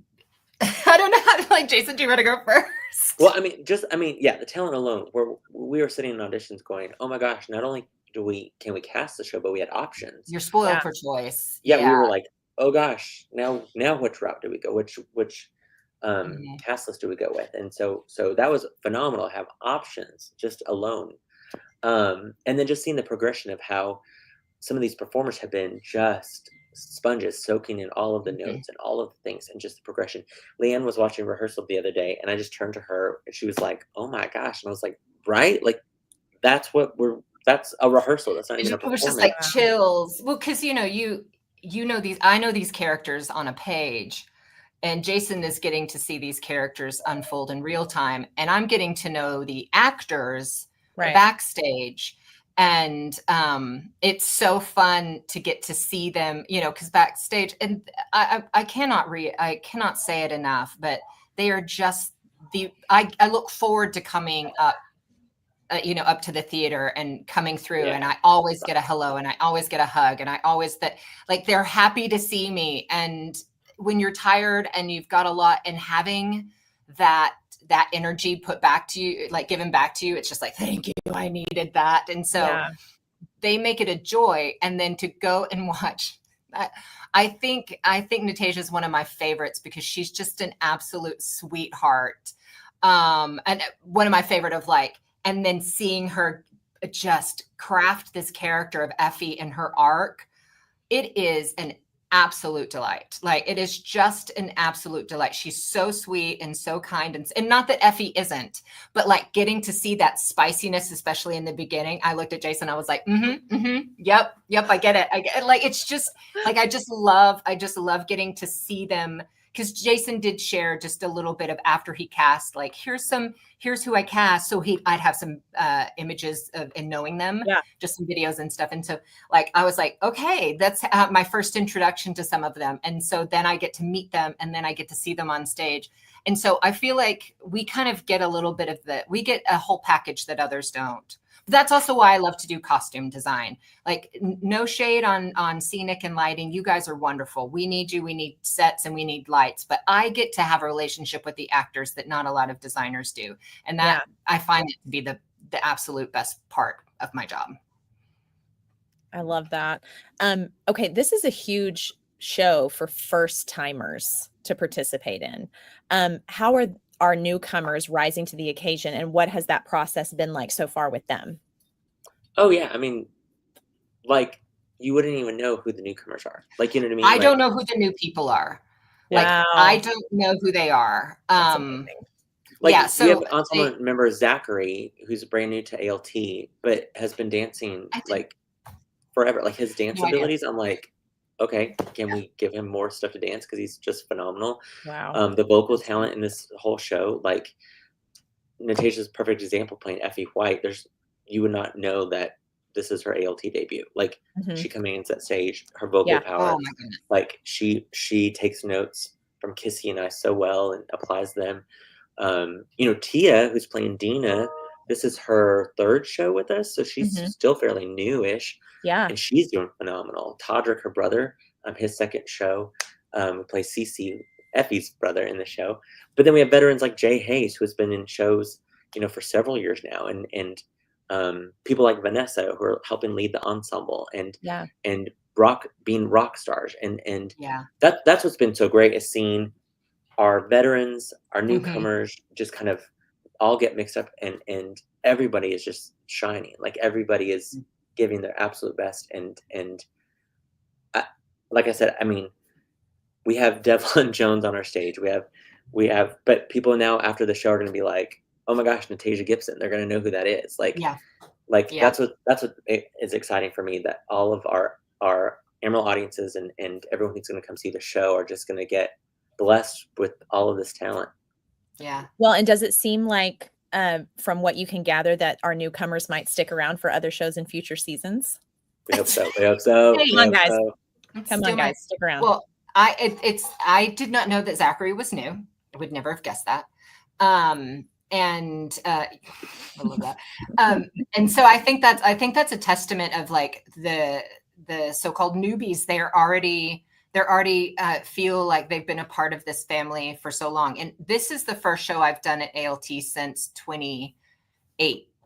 don't know how to, like, Jason, do you want to go first? Well, I mean, the talent alone, we were sitting in auditions going, oh my gosh, not only can we cast the show, but we had options. You're spoiled for choice. Yeah, we were like, oh gosh, now which route do we go? Which cast list do we go with? And so that was phenomenal to have options just alone. And then just seeing the progression of how some of these performers have been just sponges soaking in all of the notes and all of the things and just the progression. Leanne was watching rehearsal the other day and I just turned to her and she was like, oh my gosh. And I was like, right? Like that's a rehearsal. That's not even a performance. It was just like chills. Well, cause you know I know these characters on a page and Jason is getting to see these characters unfold in real time. And I'm getting to know the actors backstage. And it's so fun to get to see them, because backstage, and I cannot say it enough, but they are just I look forward to coming up, up to the theater and coming through, and I always get a hello, and I always get a hug, and I always they're happy to see me. And when you're tired and you've got a lot, and having that energy put back to you, like given back to you, it's just like, thank you, I needed that. And so they make it a joy. And then to go and watch, I think Natasha is one of my favorites because she's just an absolute sweetheart. And one of my favorite and then seeing her just craft this character of Effie in her arc, it is an absolute delight. Like, it is just an absolute delight. She's so sweet and so kind, and not that Effie isn't, but like getting to see that spiciness, especially in the beginning. I looked at Jason, I was like, yep, I get it. Like, it's just like, I just love getting to see them, because Jason did share just a little bit of after he cast, like, here's who I cast. So I'd have some images of and knowing them, just some videos and stuff. And so like, I was like, okay, that's my first introduction to some of them. And so then I get to meet them, and then I get to see them on stage. And so I feel like we kind of get a little bit of we get a whole package that others don't. That's also why I love to do costume design. Like, no shade on scenic and lighting. You guys are wonderful. We need you. We need sets and we need lights. But I get to have a relationship with the actors that not a lot of designers do. And that I find it to be the absolute best part of my job. I love that. Okay, this is a huge show for first timers to participate in. How are our newcomers rising to the occasion, and what has that process been like so far with them? Oh yeah, I mean, like, you wouldn't even know who the newcomers are. Like, you know what I mean? I don't know who the new people are. Wow. Like, I don't know who they are. So we have ensemble member Zachary, who's brand new to ALT, but has been dancing like forever. Like, his dance abilities, I'm like, okay, can we give him more stuff to dance? Because he's just phenomenal. Wow. The vocal talent in this whole show, like, Natasha's perfect example playing Effie White. You would not know that this is her ALT debut. Like, she commands that stage, her vocal power. Oh my goodness. Like, she takes notes from Kissy and I so well and applies them. Tia, who's playing Dina, this is her third show with us, so she's still fairly newish. Yeah. And she's doing phenomenal. Todrick, her brother, his second show, plays Cece, Effie's brother, in the show. But then we have veterans like Jay Hayes, who has been in shows, for several years now, and people like Vanessa, who are helping lead the ensemble, and being rock stars, and that's what's been so great, is seeing our veterans, our newcomers, just kind of all get mixed up, and everybody is just shining. Like, everybody is giving their absolute best, and like I said, I mean, we have Devlin Jones on our stage. We have, but people now after the show are going to be like, oh my gosh, Natasha Gibson. They're going to know who that is. That's what is exciting for me, that all of our Emerald audiences and everyone who's going to come see the show are just going to get blessed with all of this talent. Yeah. Well, and does it seem like, from what you can gather, that our newcomers might stick around for other shows in future seasons? We hope so. We hope so. Come on, guys. Come on, guys. Stick around. Well, I did not know that Zachary was new. I would never have guessed that. I love that. And so I think that's a testament of like the so-called newbies. They're already feel like they've been a part of this family for so long. And this is the first show I've done at ALT since 2019.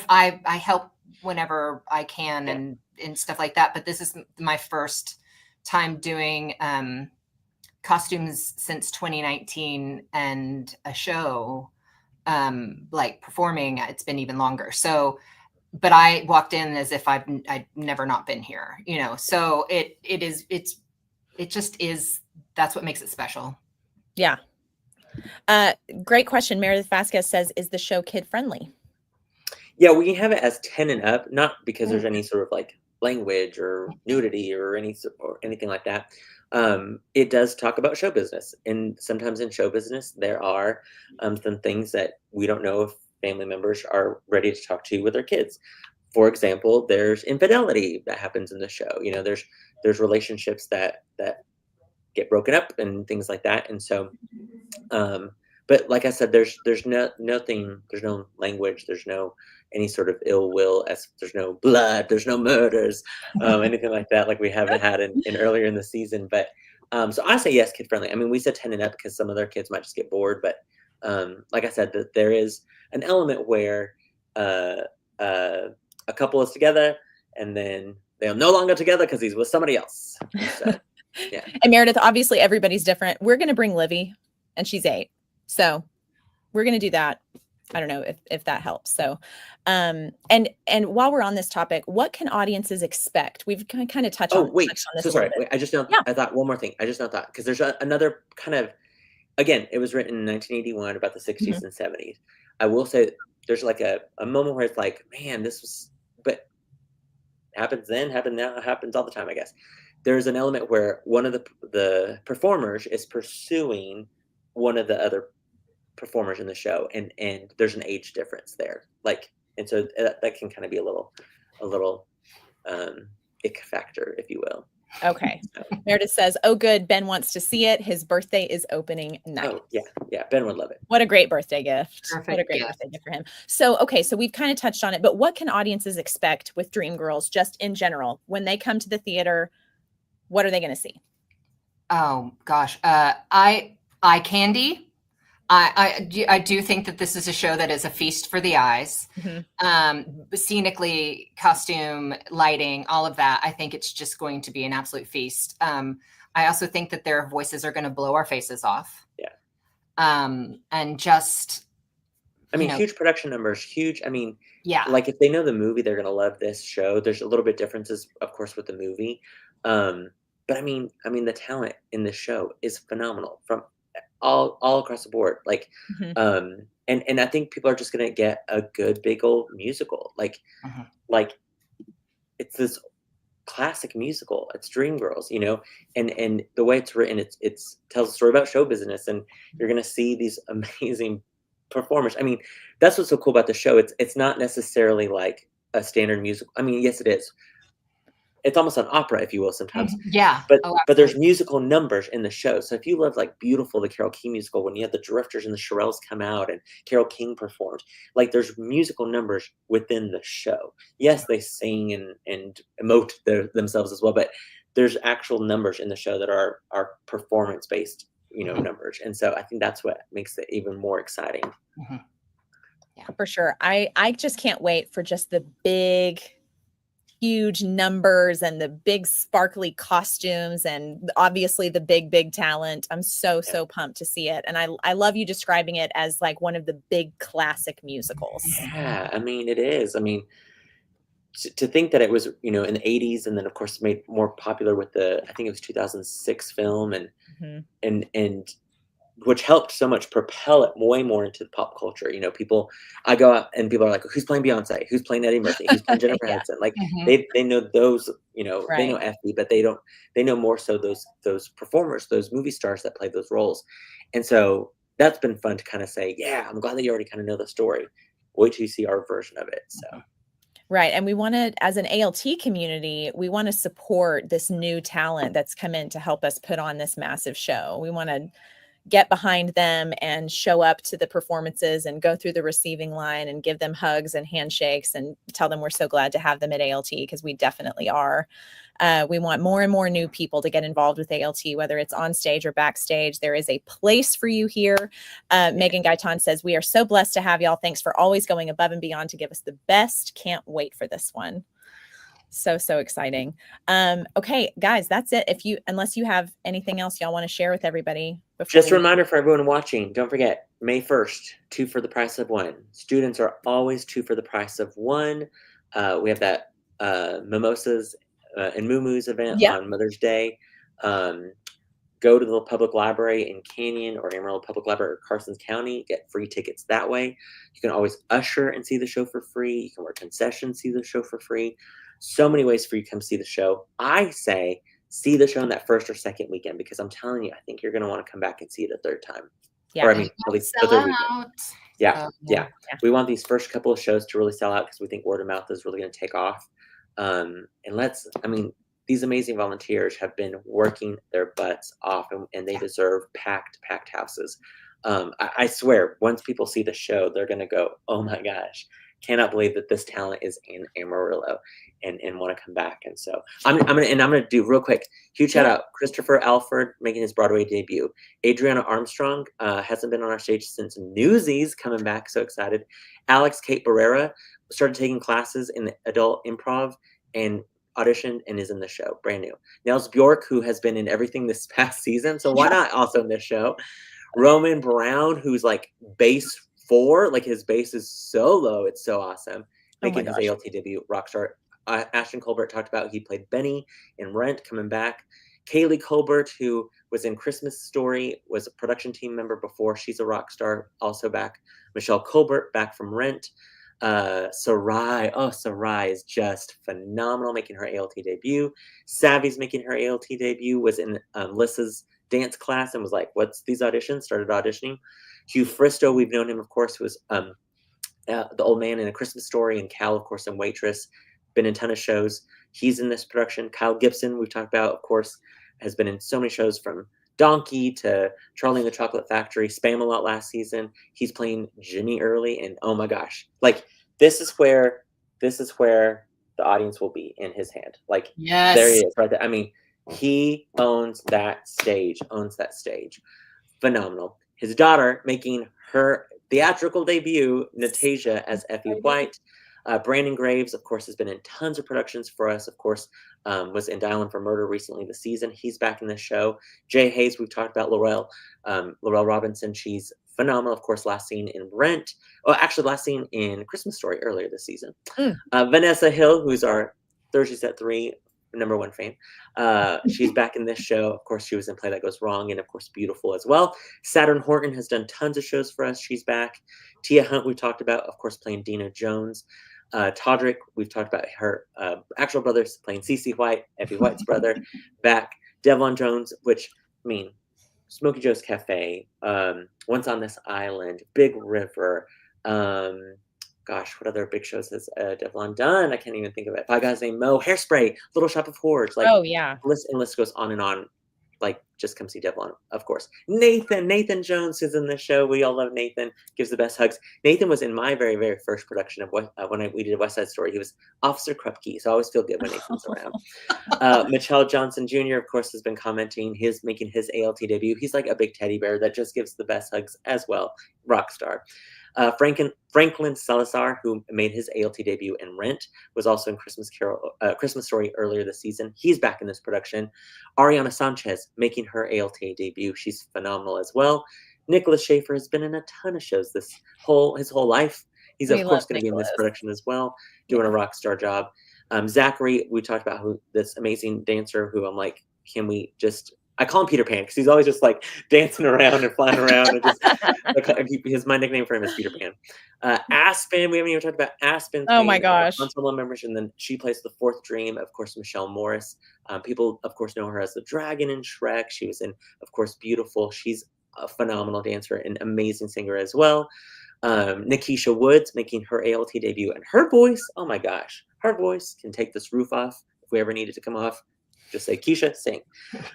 I help whenever I can and stuff like that. But this is my first time doing costumes since 2019 and a show like performing. It's been even longer. So, but I walked in as if I'd never not been here, you know. So it just is. That's what makes it special. Yeah. Great question. Meredith Vasquez says, "Is the show kid friendly?" Yeah, we have it as 10 and up, not because there's any sort of like language or nudity or anything like that. It does talk about show business, and sometimes in show business there are some things that we don't know if family members are ready to talk to with their kids. For example, there's infidelity that happens in the show. You know, there's relationships that get broken up and things like that. And so, but like I said, there's nothing, there's no language, there's no any sort of ill will, there's no blood, there's no murders, anything like that, like we haven't had in earlier in the season. But so I say yes, kid friendly. I mean, we said 10 and up because some of their kids might just get bored, but like I said, that there is an element where a couple is together and then they're no longer together because he's with somebody else. So, yeah. And Meredith, obviously everybody's different. We're going to bring Livy, and she's 8. So we're going to do that. I don't know if that helps. So, and while we're on this topic, what can audiences expect? We've kind of touched on this. So sorry. Wait, I just know. Yeah. I thought one more thing. I just now thought, because there's another kind of, again, it was written in 1981 about the 60s and 70s. I will say there's like a moment where it's like, man, this was, but happens then, happened now, happens all the time, I guess. There's an element where one of the performers is pursuing one of the other performers in the show, and there's an age difference there, like, and so that can kind of be a little ick factor, if you will. Okay. So. Meredith says, "Oh, good. Ben wants to see it. His birthday is opening night." Oh, yeah. Ben would love it. What a great birthday gift. Perfect. What a great birthday gift for him. So, okay, so we've kind of touched on it, but what can audiences expect with Dreamgirls, just in general, when they come to the theater? What are they going to see? Oh gosh, eye candy. I do think that this is a show that is a feast for the eyes. Scenically, costume, lighting, all of that. I think it's just going to be an absolute feast. I also think that their voices are going to blow our faces off. Yeah. And just, huge production numbers, huge. I mean, yeah. Like if they know the movie, they're going to love this show. There's a little bit differences, of course, with the movie. But I mean, the talent in this show is phenomenal from all across the board. Like, and I think people are just gonna get a good big old musical. Like it's this classic musical. It's Dreamgirls, and the way it's written, it's tells a story about show business, and you're gonna see these amazing performers. I mean, that's what's so cool about the show. It's not necessarily like a standard musical. I mean, yes, it is. It's almost an opera, if you will, sometimes. Yeah. But there's musical numbers in the show. So if you love like Beautiful, the Carole King musical, when you have the Drifters and the Shirelles come out and Carole King performed, like there's musical numbers within the show. Yes, they sing and emote themselves as well, but there's actual numbers in the show that are performance-based, numbers. And so I think that's what makes it even more exciting. Yeah, for sure. I just can't wait for just the big, huge numbers and the big sparkly costumes and obviously the big talent. I'm so pumped to see it. And I love you describing it as like one of the big classic musicals. Yeah, I mean, it is. I mean, to think that it was, in the 80s and then of course made more popular with I think it was 2006 film and which helped so much propel it way more into the pop culture. I go out and people are like, who's playing Beyonce? Who's playing Eddie Murphy? Who's playing Jennifer Hudson? Like they know those, right. They know Effie, but they know more so those performers, those movie stars that play those roles. And so that's been fun to kind of say, yeah, I'm glad that you already kind of know the story. Wait till you see our version of it. So. Right. And we want to, as an ALT community, we want to support this new talent that's come in to help us put on this massive show. We want to get behind them and show up to the performances and go through the receiving line and give them hugs and handshakes and tell them we're so glad to have them at ALT, because we definitely are. We want more and more new people to get involved with ALT, whether it's on stage or backstage. There is a place for you here. Megan Gaitan says, we are so blessed to have y'all. Thanks for always going above and beyond to give us the best. Can't wait for this one. So exciting. Okay, guys, that's it. Unless you have anything else y'all want to share with everybody. Just a reminder for everyone watching, don't forget, May 1st, 2 for the price of 1. Students are always 2 for the price of 1. We have that Mimosas and Moo-Moo's event on Mother's Day. Go to the public library in Canyon or Amarillo Public Library or Carson County, get free tickets that way. You can always usher and see the show for free. You can work concessions, see the show for free. So many ways for you to come see the show. I say see the show in that first or second weekend, because I'm telling you, I think you're going to want to come back and see it a third time. Yeah. Or I mean, at least the third weekend. Yeah. We want these first couple of shows to really sell out, because we think word of mouth is really going to take off. And these amazing volunteers have been working their butts off, and they deserve packed houses. I swear, once people see the show, they're going to go, oh my gosh, cannot believe that this talent is in Amarillo, and want to come back. And so I'm gonna do real quick, huge shout out, Christopher Alford making his Broadway debut. Adriana Armstrong hasn't been on our stage since Newsies, coming back, so excited. Alex Kate Barrera started taking classes in the adult improv and auditioned and is in the show, brand new. Nels Bjork, who has been in everything this past season, so why not also in this show. Roman Brown, who's like bass 4, like his bass is so low, it's so awesome, making his ALT debut. Rockstar. Ashton Colbert talked about, he played Benny in Rent, coming back. Kaylee Colbert, who was in Christmas Story, was a production team member before. She's a rock star, also back. Michelle Colbert, back from Rent. Sarai is just phenomenal, making her ALT debut. Savvy's making her ALT debut, was in Lissa's dance class and was like, what's these auditions? Started auditioning. Hugh Fristo, we've known him, of course, was the old man in A Christmas Story, and Cal, of course, in Waitress. Been in a ton of shows. He's in this production. Kyle Gibson, we've talked about, of course, has been in so many shows, from Donkey to Charlie and the Chocolate Factory, Spam-A-Lot last season. He's playing Jimmy Early, and oh my gosh, like this is where the audience will be, in his hand. Like, yes, there he is, right there. I mean, he owns that stage. Phenomenal. His daughter making her theatrical debut, Natasha, as Effie White. Brandon Graves, of course, has been in tons of productions for us. Of course, was in Dial-In for Murder recently this season. He's back in the show. Jay Hayes, we've talked about. Laurel Robinson, she's phenomenal. Of course, last seen in Rent. Oh, actually, last seen in Christmas Story earlier this season. Vanessa Hill, who's our Thursdays at 3 #1 fan. She's back in this show. Of course, she was in Play That Goes Wrong, and of course, Beautiful as well. Saturn Horton has done tons of shows for us. She's back. Tia Hunt, we talked about, of course, playing Dina Jones. Todrick, we've talked about her actual brothers, playing Cece White, Effie White's brother, back. Devlon Jones, which, I mean, Smokey Joe's Cafe, Once on This Island, Big River. Gosh, what other big shows has Devlon done? I can't even think of it. Five Guys Named Mo, Hairspray, Little Shop of Horrors. Like, oh yeah, list goes on and on. Like, just come see Devlon, of course. Nathan Jones is in the show. We all love Nathan. Gives the best hugs. Nathan was in my very, very first production of we did West Side Story. He was Officer Krupke, so I always feel good when Nathan's around. Michelle Johnson Jr., of course, has been commenting. Making his ALT debut. He's like a big teddy bear that just gives the best hugs as well. Rock star. Franklin Salazar, who made his ALT debut in Rent, was also in Christmas Story earlier this season. He's back in this production. Ariana Sanchez making her ALT debut. She's phenomenal as well. Nicholas Schaefer has been in a ton of shows his whole life. He's of course going to be in this production as well, doing a rock star job. Zachary, we talked about, this amazing dancer who I'm like, can we just... I call him Peter Pan because he's always just like dancing around and flying around. And just, my nickname for him is Peter Pan. Aspen, we haven't even talked about Aspen. Oh my gosh. Solo members, and then she plays the fourth dream, of course, Michelle Morris. People, of course, know her as the dragon in Shrek. She was in, of course, Beautiful. She's a phenomenal dancer and amazing singer as well. Nikisha Woods making her ALT debut, and her voice, oh my gosh, her voice can take this roof off. If we ever needed to come off, just say, Keisha, sing.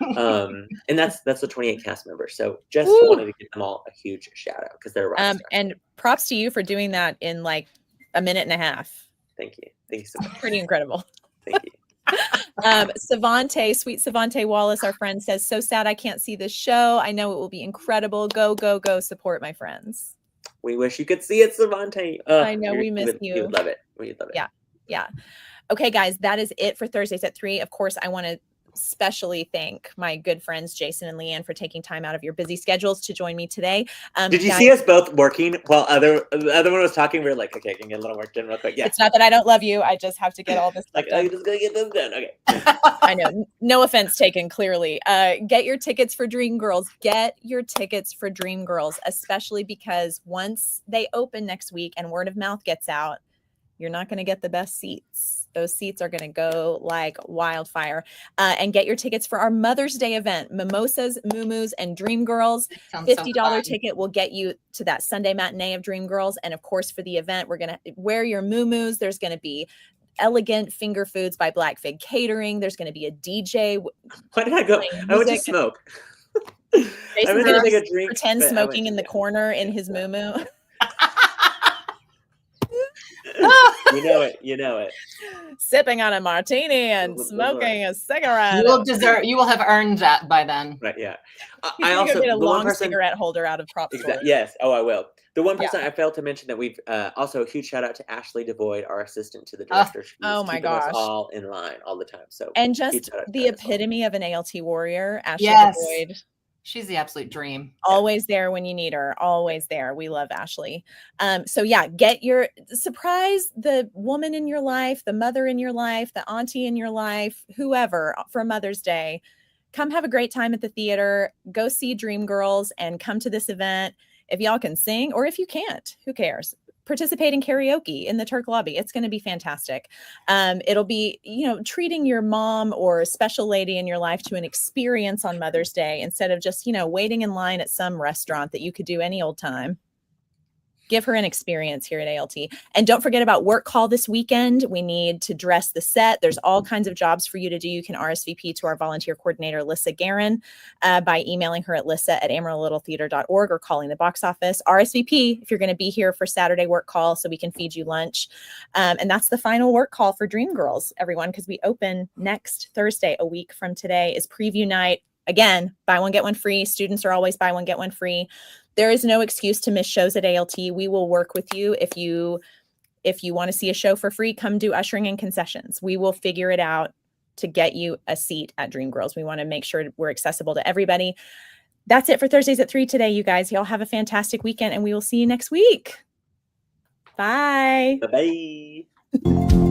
And that's the 28 cast members. So just wanted to give them all a huge shout out because they're rock stars. And props to you for doing that in like a minute and a half. Thank you. Thank you so much. Pretty incredible. Thank you. Savante, sweet Savante Wallace, our friend, says, so sad I can't see this show. I know it will be incredible. Go, go, go support my friends. We wish you could see it, Savante. I know we miss you. We would love it. We would love it. Yeah. Yeah. Okay, guys, that is it for Thursdays at 3. Of course, I want to especially thank my good friends Jason and Leanne for taking time out of your busy schedules to join me today. Did you see us both working while the other one was talking? We were like, okay, I can get a little work done real quick. Yeah. It's not that I don't love you. I just have to get all this stuff done. I'm just gonna get this done. Okay. I know. No offense taken, clearly. Get your tickets for Dreamgirls. Get your tickets for Dreamgirls, especially because once they open next week and word of mouth gets out, you're not going to get the best seats. Those seats are going to go like wildfire. And get your tickets for our Mother's Day event, Mimosas, Moo-Moos, and Dreamgirls. $50 ticket will get you to that Sunday matinee of Dreamgirls. And of course, for the event, we're going to wear your Moo-Moos. There's going to be elegant finger foods by Black Fig Catering. There's going to be a DJ. Why did I go? I went to smoke. Jason's going to pretend smoking in the corner in his Moo-Moo. You know it. Sipping on a martini and smoking a cigarette. You will have earned that by then. Right, yeah. I also get a long cigarette holder out of prop store. Yes. Oh, I will. The one person I failed to mention that we've also a huge shout out to Ashley Devoid, our assistant to the director. Oh my gosh. Us all in line all the time. So and just the epitome of an ALT warrior, Ashley Devoid. She's the absolute dream. Always there when you need her. Always there. We love Ashley. So yeah, get your surprise the woman in your life, the mother in your life, the auntie in your life, whoever for Mother's Day. Come have a great time at the theater. Go see Dreamgirls and come to this event. If y'all can sing, or if you can't, who cares? Participate in karaoke in the Turk lobby. It's going to be fantastic. It'll be, treating your mom or a special lady in your life to an experience on Mother's Day instead of just, waiting in line at some restaurant that you could do any old time. Give her an experience here at ALT. And don't forget about work call this weekend. We need to dress the set. There's all kinds of jobs for you to do. You can RSVP to our volunteer coordinator, Lissa Guerin, by emailing her at lissa@amarillotheater.org or calling the box office. RSVP if you're going to be here for Saturday work call so we can feed you lunch. And that's the final work call for Dreamgirls, everyone, because we open next Thursday, a week from today, is preview night. Again, buy one, get one free. Students are always buy one, get one free. There is no excuse to miss shows at ALT. We will work with you. If you want to see a show for free, come do ushering and concessions. We will figure it out to get you a seat at Dreamgirls. We want to make sure we're accessible to everybody. That's it for Thursdays at 3 today, you guys. Y'all have a fantastic weekend, and we will see you next week. Bye. Bye-bye.